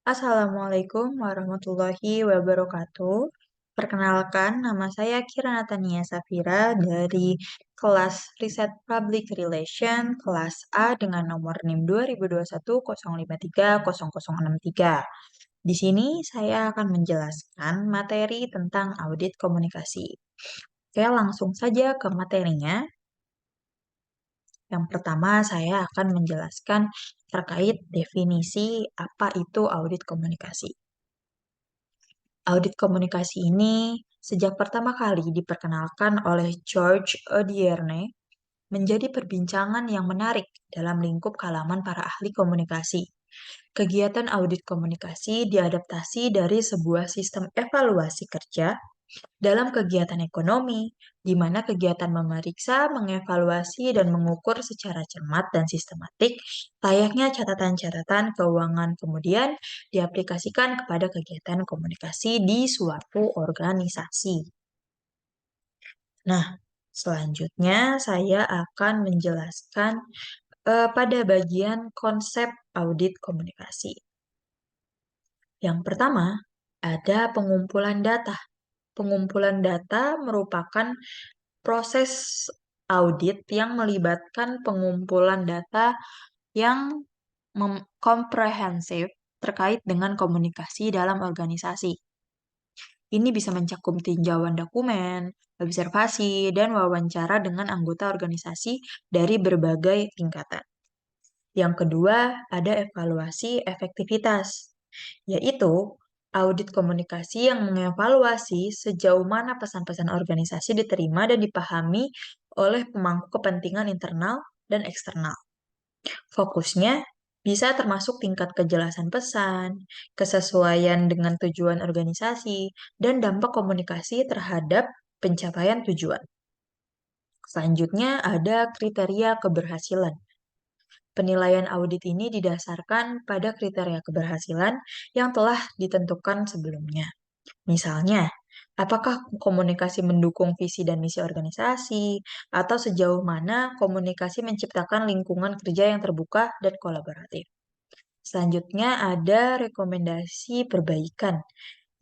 Assalamualaikum warahmatullahi wabarakatuh. Perkenalkan, nama saya Kira Natania Safira dari kelas Riset Public Relation kelas A dengan nomor NIM 2021 053 0063. Di sini saya akan menjelaskan materi tentang audit komunikasi. Oke, langsung saja ke materinya. Yang pertama, saya akan menjelaskan terkait definisi apa itu audit komunikasi. Audit komunikasi ini sejak pertama kali diperkenalkan oleh George Odierne menjadi perbincangan yang menarik dalam lingkup kalangan para ahli komunikasi. Kegiatan audit komunikasi diadaptasi dari sebuah sistem evaluasi kerja dalam kegiatan ekonomi, di mana kegiatan memeriksa, mengevaluasi, dan mengukur secara cermat dan sistematik layaknya catatan-catatan keuangan kemudian diaplikasikan kepada kegiatan komunikasi di suatu organisasi. Nah, selanjutnya saya akan menjelaskan pada bagian konsep audit komunikasi. Yang pertama, ada pengumpulan data. Pengumpulan data merupakan proses audit yang melibatkan pengumpulan data yang komprehensif terkait dengan komunikasi dalam organisasi. Ini bisa mencakup tinjauan dokumen, observasi, dan wawancara dengan anggota organisasi dari berbagai tingkatan. Yang kedua, ada evaluasi efektivitas, yaitu audit komunikasi yang mengevaluasi sejauh mana pesan-pesan organisasi diterima dan dipahami oleh pemangku kepentingan internal dan eksternal. Fokusnya bisa termasuk tingkat kejelasan pesan, kesesuaian dengan tujuan organisasi, dan dampak komunikasi terhadap pencapaian tujuan. Selanjutnya ada kriteria keberhasilan. Penilaian audit ini didasarkan pada kriteria keberhasilan yang telah ditentukan sebelumnya. Misalnya, apakah komunikasi mendukung visi dan misi organisasi, atau sejauh mana komunikasi menciptakan lingkungan kerja yang terbuka dan kolaboratif. Selanjutnya ada rekomendasi perbaikan,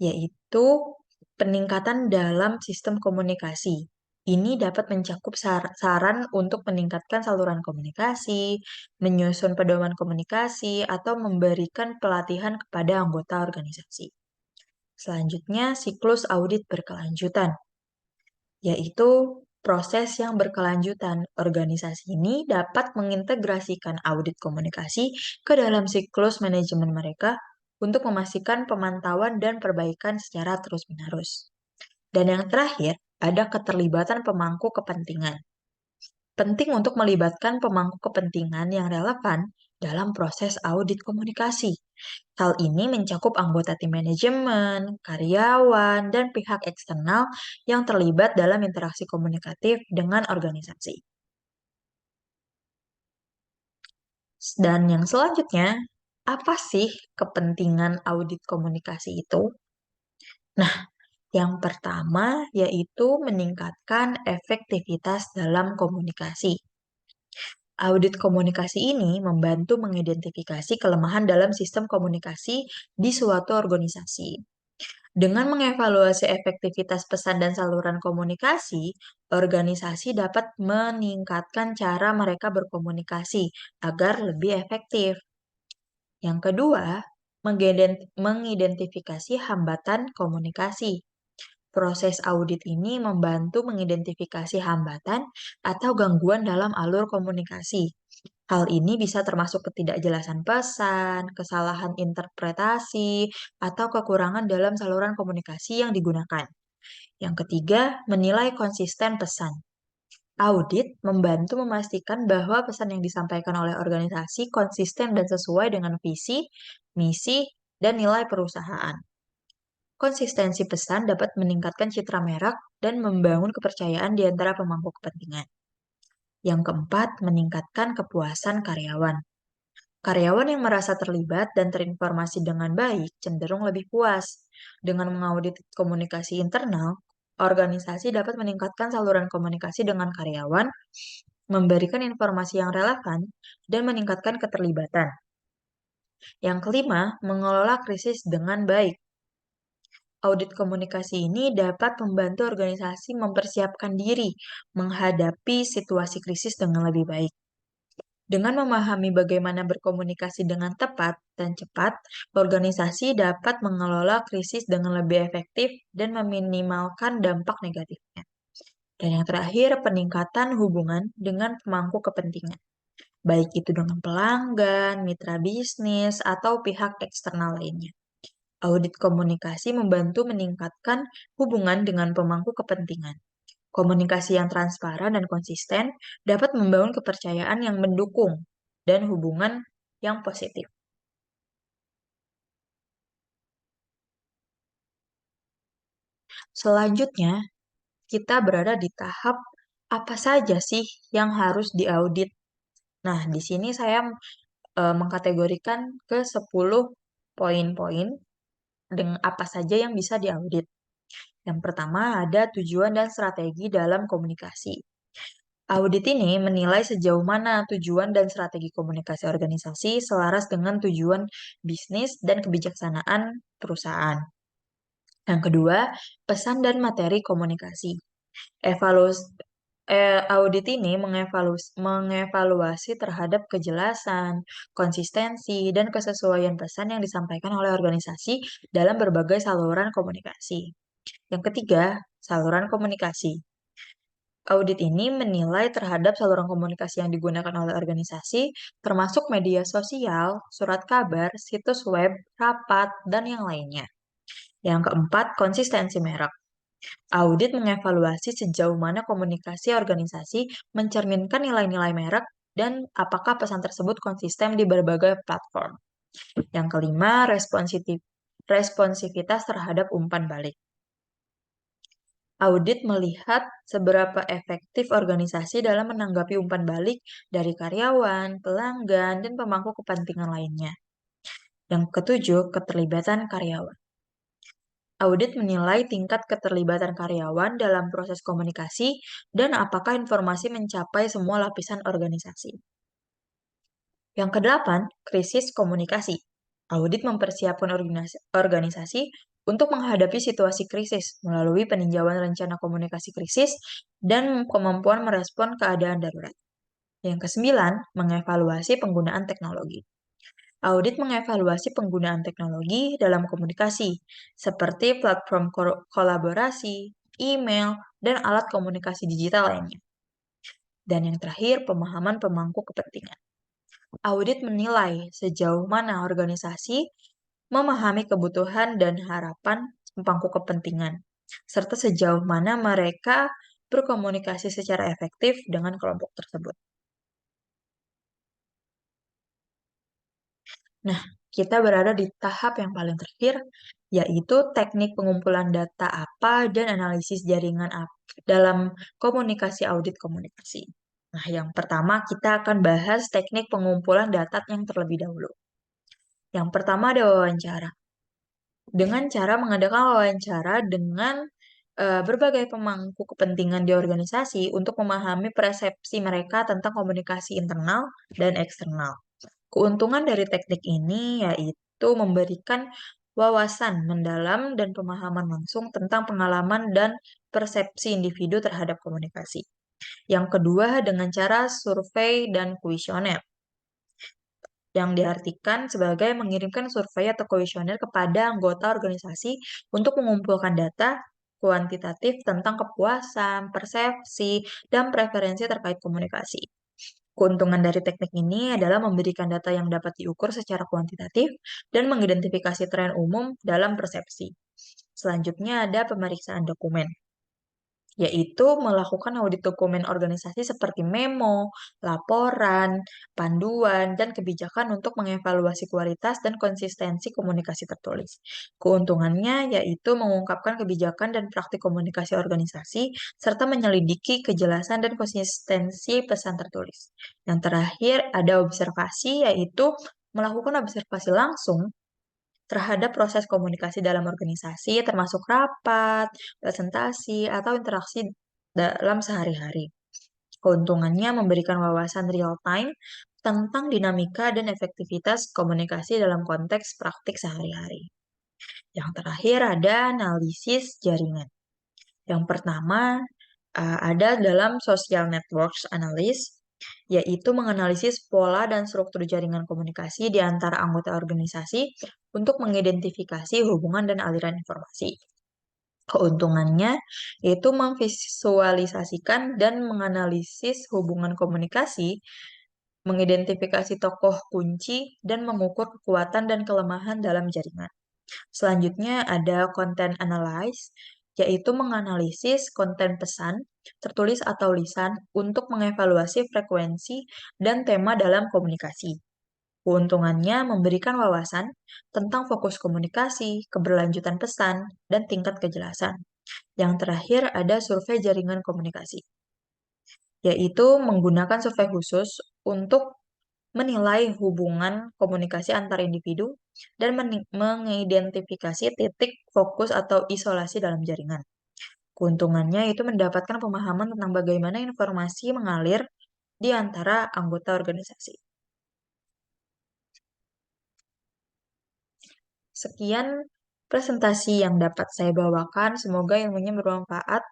yaitu peningkatan dalam sistem komunikasi. Ini dapat mencakup saran untuk meningkatkan saluran komunikasi, menyusun pedoman komunikasi, atau memberikan pelatihan kepada anggota organisasi. Selanjutnya, siklus audit berkelanjutan, yaitu proses yang berkelanjutan. Organisasi ini dapat mengintegrasikan audit komunikasi ke dalam siklus manajemen mereka untuk memastikan pemantauan dan perbaikan secara terus-menerus. Dan yang terakhir, ada keterlibatan pemangku kepentingan. Penting untuk melibatkan pemangku kepentingan yang relevan dalam proses audit komunikasi. Hal ini mencakup anggota tim manajemen, karyawan, dan pihak eksternal yang terlibat dalam interaksi komunikatif dengan organisasi. Dan yang selanjutnya, apa sih kepentingan audit komunikasi itu? Nah, yang pertama yaitu meningkatkan efektivitas dalam komunikasi. Audit komunikasi ini membantu mengidentifikasi kelemahan dalam sistem komunikasi di suatu organisasi. Dengan mengevaluasi efektivitas pesan dan saluran komunikasi, organisasi dapat meningkatkan cara mereka berkomunikasi agar lebih efektif. Yang kedua, mengidentifikasi hambatan komunikasi. Proses audit ini membantu mengidentifikasi hambatan atau gangguan dalam alur komunikasi. Hal ini bisa termasuk ketidakjelasan pesan, kesalahan interpretasi, atau kekurangan dalam saluran komunikasi yang digunakan. Yang ketiga, menilai konsisten pesan. Audit membantu memastikan bahwa pesan yang disampaikan oleh organisasi konsisten dan sesuai dengan visi, misi, dan nilai perusahaan. Konsistensi pesan dapat meningkatkan citra merek dan membangun kepercayaan di antara pemangku kepentingan. Yang keempat, meningkatkan kepuasan karyawan. Karyawan yang merasa terlibat dan terinformasi dengan baik cenderung lebih puas. Dengan mengaudit komunikasi internal, organisasi dapat meningkatkan saluran komunikasi dengan karyawan, memberikan informasi yang relevan, dan meningkatkan keterlibatan. Yang kelima, mengelola krisis dengan baik. Audit komunikasi ini dapat membantu organisasi mempersiapkan diri menghadapi situasi krisis dengan lebih baik. Dengan memahami bagaimana berkomunikasi dengan tepat dan cepat, organisasi dapat mengelola krisis dengan lebih efektif dan meminimalkan dampak negatifnya. Dan yang terakhir, peningkatan hubungan dengan pemangku kepentingan, baik itu dengan pelanggan, mitra bisnis, atau pihak eksternal lainnya. Audit komunikasi membantu meningkatkan hubungan dengan pemangku kepentingan. Komunikasi yang transparan dan konsisten dapat membangun kepercayaan yang mendukung dan hubungan yang positif. Selanjutnya, kita berada di tahap apa saja sih yang harus diaudit. Nah, di sini saya mengkategorikan ke 10 poin-poin dengan apa saja yang bisa diaudit. Yang pertama ada tujuan dan strategi dalam komunikasi. Audit ini menilai sejauh mana tujuan dan strategi komunikasi organisasi selaras dengan tujuan bisnis dan kebijaksanaan perusahaan. Yang kedua, pesan dan materi komunikasi. Audit ini mengevaluasi terhadap kejelasan, konsistensi, dan kesesuaian pesan yang disampaikan oleh organisasi dalam berbagai saluran komunikasi. Yang ketiga, saluran komunikasi. Audit ini menilai terhadap saluran komunikasi yang digunakan oleh organisasi, termasuk media sosial, surat kabar, situs web, rapat, dan yang lainnya. Yang keempat, konsistensi merek. Audit mengevaluasi sejauh mana komunikasi organisasi mencerminkan nilai-nilai merek dan apakah pesan tersebut konsisten di berbagai platform. Yang kelima, responsivitas terhadap umpan balik. Audit melihat seberapa efektif organisasi dalam menanggapi umpan balik dari karyawan, pelanggan, dan pemangku kepentingan lainnya. Yang ketujuh, keterlibatan karyawan. Audit menilai tingkat keterlibatan karyawan dalam proses komunikasi dan apakah informasi mencapai semua lapisan organisasi. Yang kedelapan, krisis komunikasi. Audit mempersiapkan organisasi untuk menghadapi situasi krisis melalui peninjauan rencana komunikasi krisis dan kemampuan merespon keadaan darurat. Yang kesembilan, mengevaluasi penggunaan teknologi. Audit mengevaluasi penggunaan teknologi dalam komunikasi, seperti platform kolaborasi, email, dan alat komunikasi digital lainnya. Dan yang terakhir, pemahaman pemangku kepentingan. Audit menilai sejauh mana organisasi memahami kebutuhan dan harapan pemangku kepentingan, serta sejauh mana mereka berkomunikasi secara efektif dengan kelompok tersebut. Nah, kita berada di tahap yang paling terakhir, yaitu teknik pengumpulan data apa dan analisis jaringan apa dalam komunikasi audit komunikasi. Nah, yang pertama kita akan bahas teknik pengumpulan data yang terlebih dahulu. Yang pertama ada wawancara. Dengan cara mengadakan wawancara dengan berbagai pemangku kepentingan di organisasi untuk memahami persepsi mereka tentang komunikasi internal dan eksternal. Keuntungan dari teknik ini yaitu memberikan wawasan mendalam dan pemahaman langsung tentang pengalaman dan persepsi individu terhadap komunikasi. Yang kedua, dengan cara survei dan kuesioner, yang diartikan sebagai mengirimkan survei atau kuesioner kepada anggota organisasi untuk mengumpulkan data kuantitatif tentang kepuasan, persepsi, dan preferensi terkait komunikasi. Keuntungan dari teknik ini adalah memberikan data yang dapat diukur secara kuantitatif dan mengidentifikasi tren umum dalam persepsi. Selanjutnya ada pemeriksaan dokumen, yaitu melakukan audit dokumen organisasi seperti memo, laporan, panduan, dan kebijakan untuk mengevaluasi kualitas dan konsistensi komunikasi tertulis. Keuntungannya yaitu mengungkapkan kebijakan dan praktik komunikasi organisasi, serta menyelidiki kejelasan dan konsistensi pesan tertulis. Yang terakhir ada observasi, yaitu melakukan observasi langsung terhadap proses komunikasi dalam organisasi, termasuk rapat, presentasi, atau interaksi dalam sehari-hari. Keuntungannya memberikan wawasan real time tentang dinamika dan efektivitas komunikasi dalam konteks praktik sehari-hari. Yang terakhir ada analisis jaringan. Yang pertama ada dalam social networks analysis, yaitu menganalisis pola dan struktur jaringan komunikasi di antara anggota organisasi untuk mengidentifikasi hubungan dan aliran informasi. Keuntungannya yaitu memvisualisasikan dan menganalisis hubungan komunikasi, mengidentifikasi tokoh kunci, dan mengukur kekuatan dan kelemahan dalam jaringan. Selanjutnya ada content analysis, yaitu menganalisis konten pesan, tertulis atau lisan, untuk mengevaluasi frekuensi dan tema dalam komunikasi. Keuntungannya memberikan wawasan tentang fokus komunikasi, keberlanjutan pesan, dan tingkat kejelasan. Yang terakhir ada survei jaringan komunikasi, yaitu menggunakan survei khusus untuk menilai hubungan komunikasi antar individu dan mengidentifikasi titik fokus atau isolasi dalam jaringan. Keuntungannya itu mendapatkan pemahaman tentang bagaimana informasi mengalir di antara anggota organisasi. Sekian presentasi yang dapat saya bawakan. Semoga ilmunya bermanfaat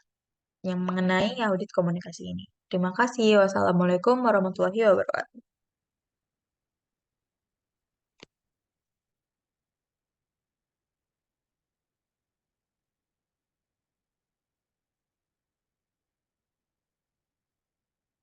yang mengenai audit komunikasi ini. Terima kasih. Wassalamualaikum warahmatullahi wabarakatuh.